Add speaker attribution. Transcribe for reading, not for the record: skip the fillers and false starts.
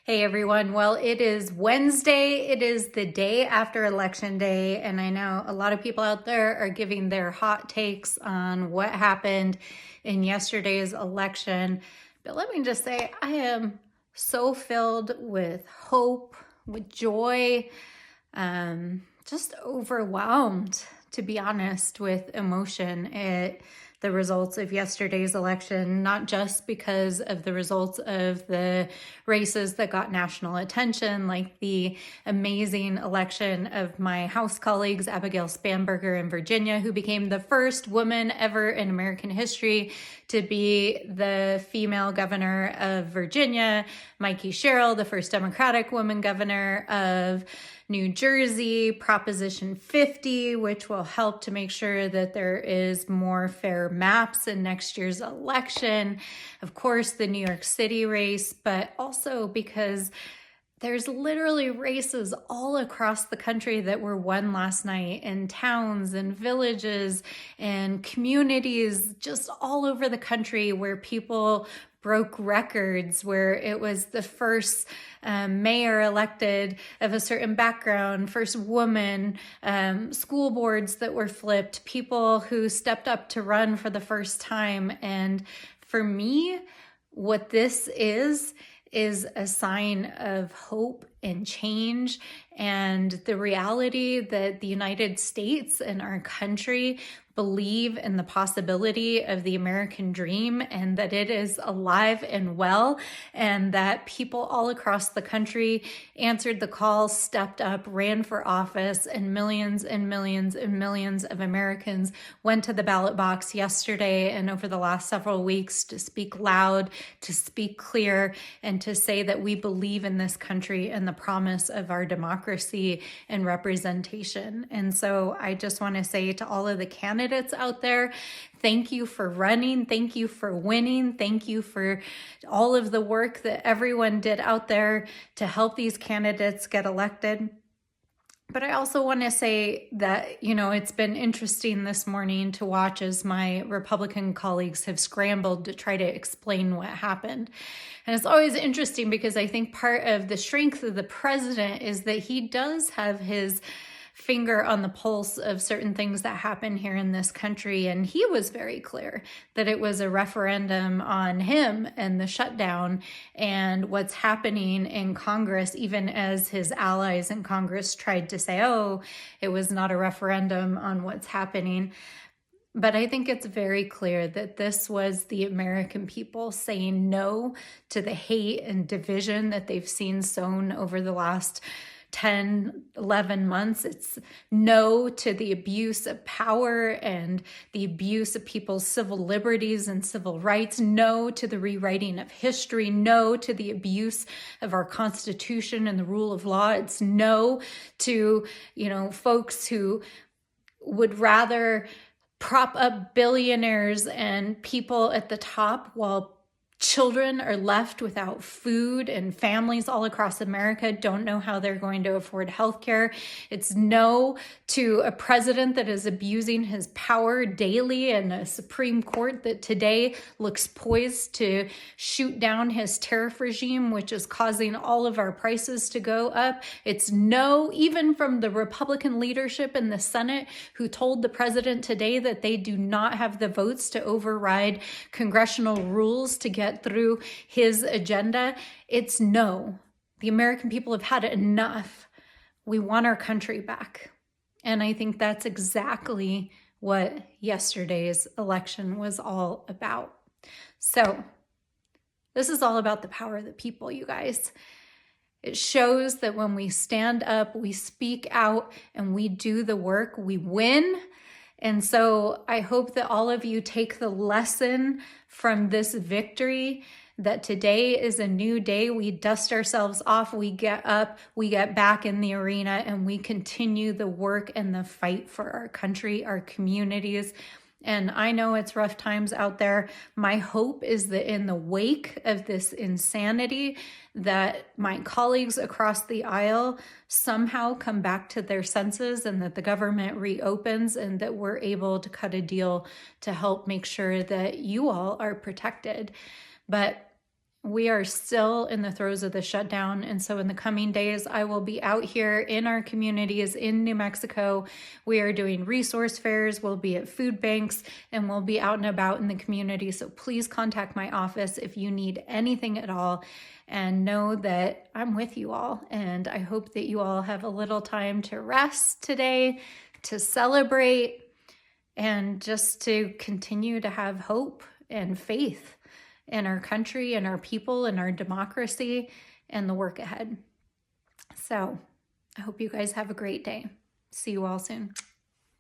Speaker 1: Hey everyone. Well, it is Wednesday. It is the day after Election Day, and I know a lot of people out there are giving their hot takes on what happened in yesterday's election. But let me just say, I am so filled with hope, with joy, just overwhelmed, to be honest, with emotion at the results of yesterday's election, not just because of the results of the races that got national attention, like the amazing election of my House colleagues, Abigail Spanberger in Virginia, who became the first woman ever in American history to be the female governor of Virginia, Mikey Sherrill, the first Democratic woman governor of New Jersey, Proposition 50, which will help to make sure that there is more fair maps in next year's election. Of course, the New York City race, but also because there's literally races all across the country that were won last night in towns and villages and communities just all over the country where people broke records, where it was the first mayor elected of a certain background, first woman, school boards that were flipped, people who stepped up to run for the first time. And for me, what this is a sign of hope and change and the reality that the United States and our country believe in the possibility of the American dream and that it is alive and well, and that people all across the country answered the call, stepped up, ran for office, and millions and millions and millions of Americans went to the ballot box yesterday and over the last several weeks to speak loud, to speak clear, and to say that we believe in this country and the promise of our democracy and representation. And so I just want to say to all of the candidates out there, thank you for running. Thank you for winning. Thank you for all of the work that everyone did out there to help these candidates get elected. But I also want to say that, it's been interesting this morning to watch as my Republican colleagues have scrambled to try to explain what happened. And it's always interesting because I think part of the strength of the president is that he does have his finger on the pulse of certain things that happen here in this country. And he was very clear that it was a referendum on him and the shutdown and what's happening in Congress, even as his allies in Congress tried to say, oh, it was not a referendum on what's happening. But I think it's very clear that this was the American people saying no to the hate and division that they've seen sown over the last 10, 11 months. It's no to the abuse of power and the abuse of people's civil liberties and civil rights. No to the rewriting of history. No to the abuse of our Constitution and the rule of law. It's no to, folks who would rather prop up billionaires and people at the top while children are left without food and families all across America don't know how they're going to afford healthcare. It's no to a president that is abusing his power daily and a Supreme Court that today looks poised to shoot down his tariff regime, which is causing all of our prices to go up. It's no, even from the Republican leadership in the Senate, who told the president today that they do not have the votes to override congressional rules to get through his agenda. It's no. The American people have had enough. We want our country back. And I think that's exactly what yesterday's election was all about. So this is all about the power of the people, you guys. It shows that when we stand up, we speak out, and we do the work, we win. And so I hope that all of you take the lesson from this victory, that today is a new day. We dust ourselves off, we get up, we get back in the arena, and we continue the work and the fight for our country, our communities. And I know it's rough times out there. My hope is that in the wake of this insanity, that my colleagues across the aisle somehow come back to their senses and that the government reopens and that we're able to cut a deal to help make sure that you all are protected. But we are still in the throes of the shutdown. And so in the coming days, I will be out here in our communities in New Mexico. We are doing resource fairs, we'll be at food banks, and we'll be out and about in the community. So please contact my office if you need anything at all, and know that I'm with you all. And I hope that you all have a little time to rest today, to celebrate, and just to continue to have hope and faith in our country and our people and our democracy and the work ahead. So I hope you guys have a great day. See you all soon.